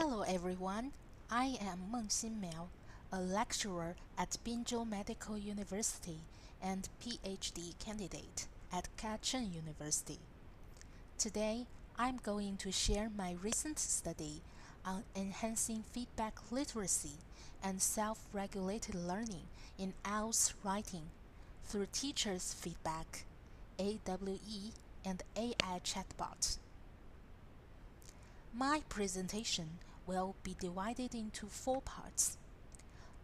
Hello everyone, I am Mengxin Miao, a lecturer at Binzhou Medical University and PhD candidate at Kachin University. Today, I'm going to share my recent study on enhancing feedback literacy and self-regulated learning in IELTS writing through teachers' feedback, AWE, and AI chatbot. My presentation will be divided into 4 parts: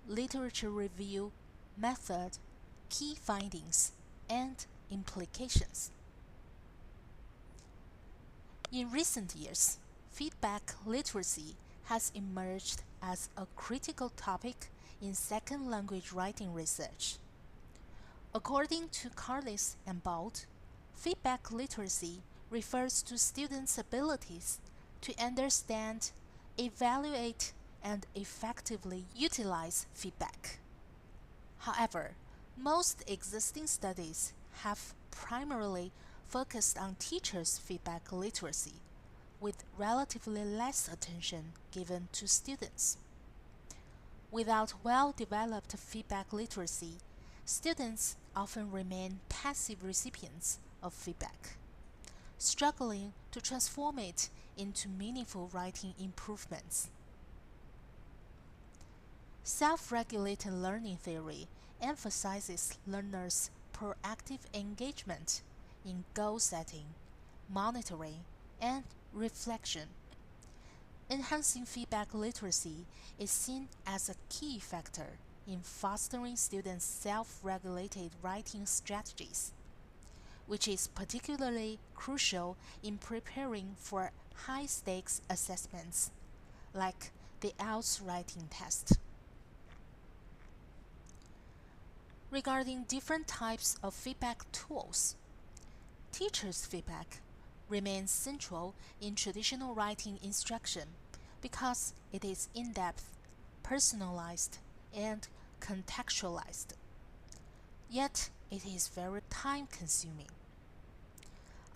literature review, method, key findings, and implications. In recent years, feedback literacy has emerged as a critical topic in second language writing research. According to Carlis and Bolt, feedback literacy refers to students' abilities to understand, evaluate, and effectively utilize feedback. However, most existing studies have primarily focused on teachers' feedback literacy, with relatively less attention given to students. Without well-developed feedback literacy, students often remain passive recipients of feedback, struggling to transform it into meaningful writing improvements. Self-regulated learning theory emphasizes learners' proactive engagement in goal setting, monitoring, and reflection. Enhancing feedback literacy is seen as a key factor in fostering students' self-regulated writing strategies, which is particularly crucial in preparing for high-stakes assessments, like the IELTS writing test. Regarding different types of feedback tools, teachers' feedback remains central in traditional writing instruction because it is in-depth, personalized, and contextualized. Yet, it is very time-consuming.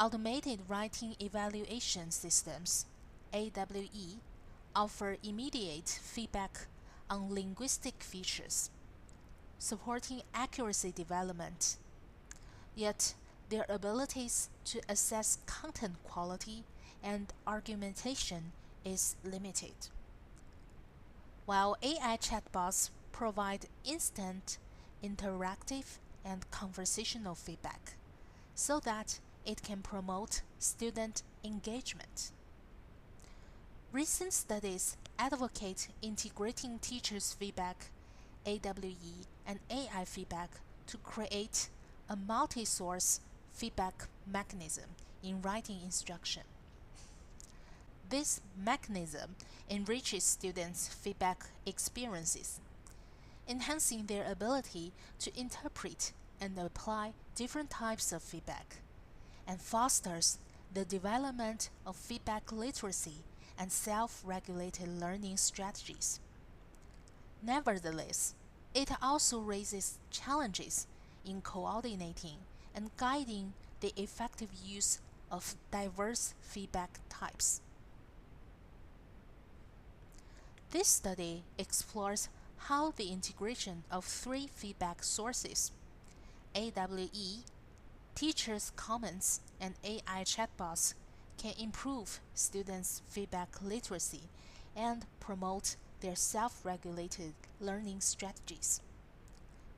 Automated writing evaluation systems, AWE, offer immediate feedback on linguistic features, supporting accuracy development. Yet, their abilities to assess content quality and argumentation is limited. While AI chatbots provide instant, interactive, and conversational feedback so that it can promote student engagement. Recent studies advocate integrating teachers' feedback, AWE, and AI feedback to create a multi-source feedback mechanism in writing instruction. This mechanism enriches students' feedback experiences, enhancing their ability to interpret and apply different types of feedback, and fosters the development of feedback literacy and self-regulated learning strategies. Nevertheless, it also raises challenges in coordinating and guiding the effective use of diverse feedback types. This study explores how the integration of 3 feedback sources, AWE, teachers' comments, and AI chatbots, can improve students' feedback literacy and promote their self-regulated learning strategies.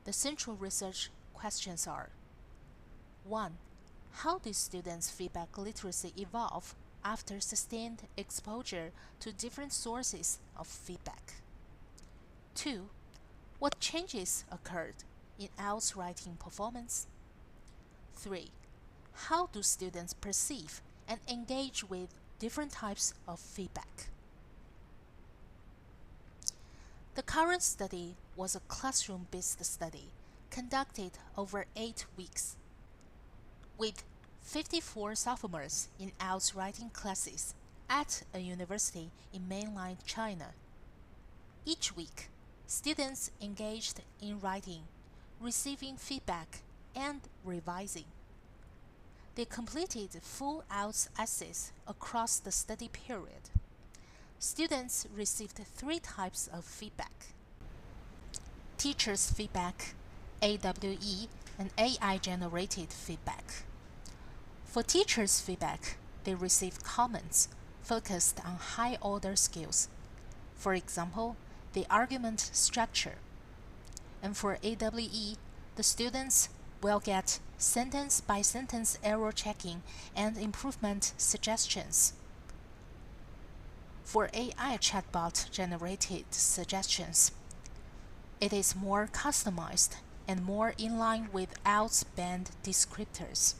The central research questions are: 1. How did students' feedback literacy evolve after sustained exposure to different sources of feedback? 2. What changes occurred in IELTS writing performance? 3. How do students perceive and engage with different types of feedback? The current study was a classroom-based study conducted over 8 weeks, with 54 sophomores in IELTS writing classes at a university in mainland China. Each week, students engaged in writing, receiving feedback, and revising. They completed full IELTS essays across the study period. Students received three types of feedback: teacher's feedback, AWE, and AI-generated feedback. For teacher's feedback, they received comments focused on high-order skills, for example, the argument structure. And for AWE, the students will get sentence-by-sentence error checking and improvement suggestions. For AI chatbot-generated suggestions, it is more customized and more in line with IELTS band descriptors.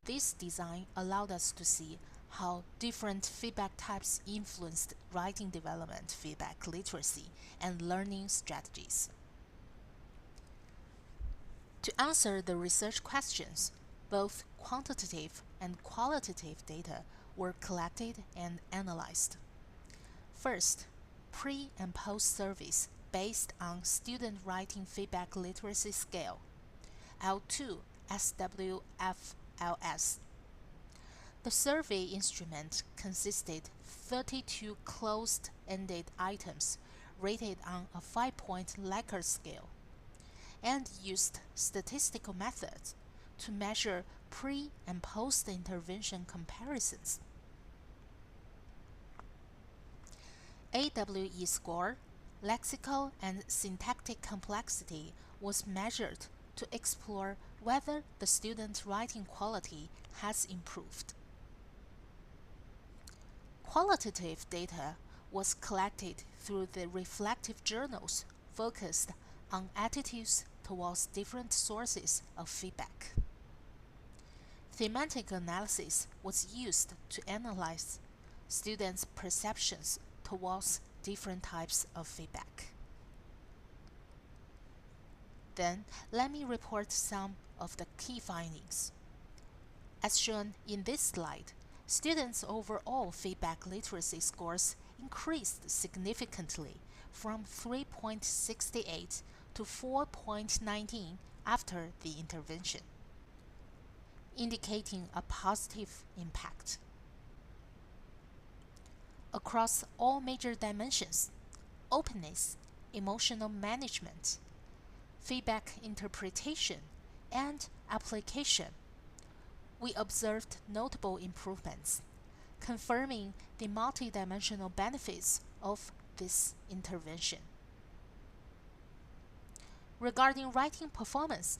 This design allowed us to see how different feedback types influenced writing development, feedback literacy, and learning strategies. To answer the research questions, both quantitative and qualitative data were collected and analyzed. First, pre- and post-surveys based on student writing feedback literacy scale, L2 SWFLS. The survey instrument consisted 32 closed-ended items rated on a 5-point Likert scale and used statistical methods to measure pre- and post-intervention comparisons. AWE score, lexical and syntactic complexity was measured to explore whether the student writing quality has improved. Qualitative data was collected through the reflective journals focused on attitudes towards different sources of feedback. Thematic analysis was used to analyze students' perceptions towards different types of feedback. Then, let me report some of the key findings. As shown in this slide, students' overall feedback literacy scores increased significantly from 3.68 to 4.19 after the intervention, indicating a positive impact. Across all major dimensions: openness, emotional management, feedback interpretation, and application, we observed notable improvements, confirming the multidimensional benefits of this intervention. Regarding writing performance,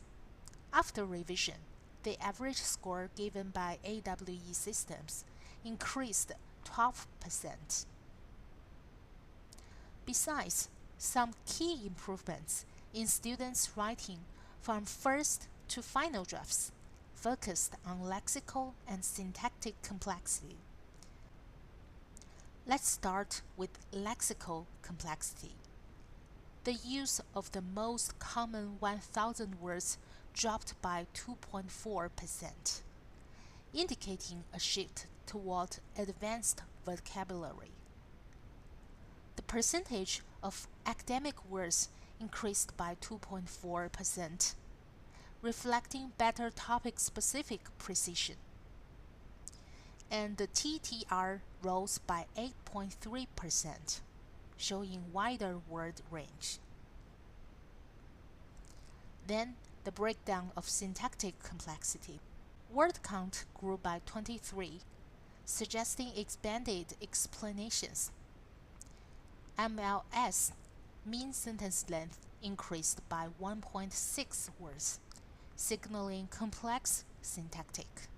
after revision, the average score given by AWE systems increased 12%. Besides, some key improvements in students' writing from first to final drafts focused on lexical and syntactic complexity. Let's start with lexical complexity. The use of the most common 1,000 words dropped by 2.4%, indicating a shift toward advanced vocabulary. The percentage of academic words increased by 2.4%, reflecting better topic-specific precision. And the TTR rose by 8.3%, showing wider word range. Then, the breakdown of syntactic complexity. Word count grew by 23, suggesting expanded explanations. MLS, mean sentence length, increased by 1.6 words, signaling complex syntactic.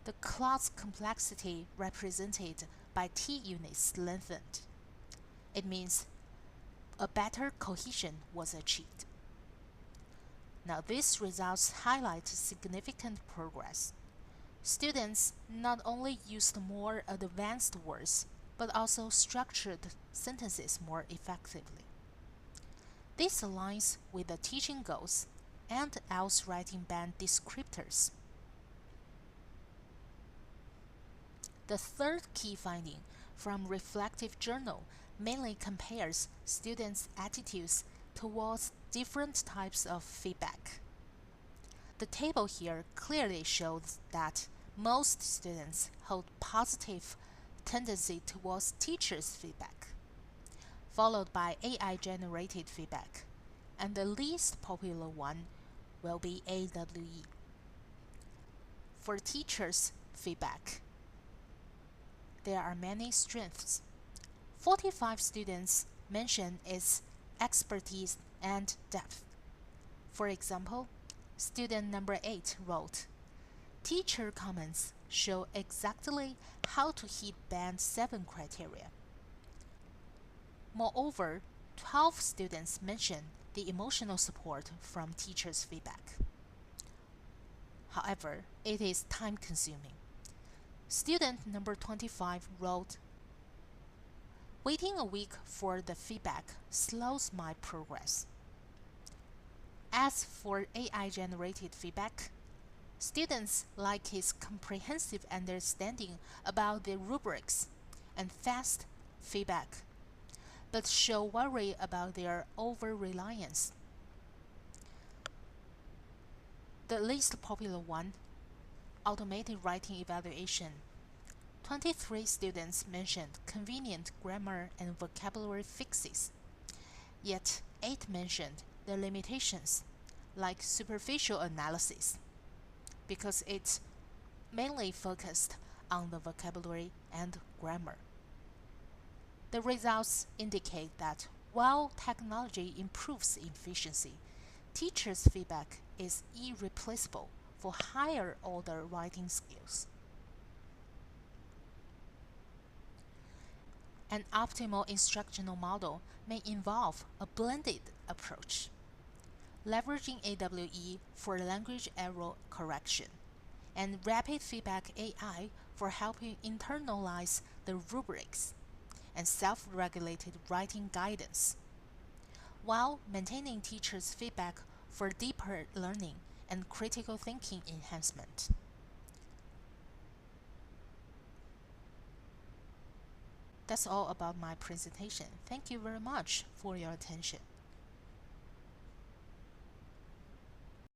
The clause complexity represented by T units lengthened. It means a better cohesion was achieved. Now, these results highlight significant progress. Students not only used more advanced words, but also structured sentences more effectively. This aligns with the teaching goals and IELTS writing band descriptors. The third key finding from Reflective Journal mainly compares students' attitudes towards different types of feedback. The table here clearly shows that most students hold positive tendency towards teachers' feedback, followed by AI-generated feedback, and the least popular one will be AWE. For teachers' feedback, there are many strengths. 45 students mention its expertise and depth. For example, student number 8 wrote, "Teacher comments show exactly how to hit Band 7 criteria." Moreover, 12 students mention the emotional support from teachers' feedback. However, it is time-consuming. Student number 25 wrote, "Waiting a week for the feedback slows my progress." As for AI-generated feedback, students like its comprehensive understanding about the rubrics and fast feedback, but show worry about their over-reliance. The least popular one, automated writing evaluation. 23 students mentioned convenient grammar and vocabulary fixes, yet 8 mentioned the limitations, like superficial analysis, because it's mainly focused on the vocabulary and grammar. The results indicate that while technology improves efficiency, teachers' feedback is irreplaceable for higher order writing skills. An optimal instructional model may involve a blended approach, leveraging AWE for language error correction, and rapid feedback AI for helping internalize the rubrics, and self-regulated writing guidance, while maintaining teachers' feedback for deeper learning and critical thinking enhancement. That's all about my presentation. Thank you very much for your attention.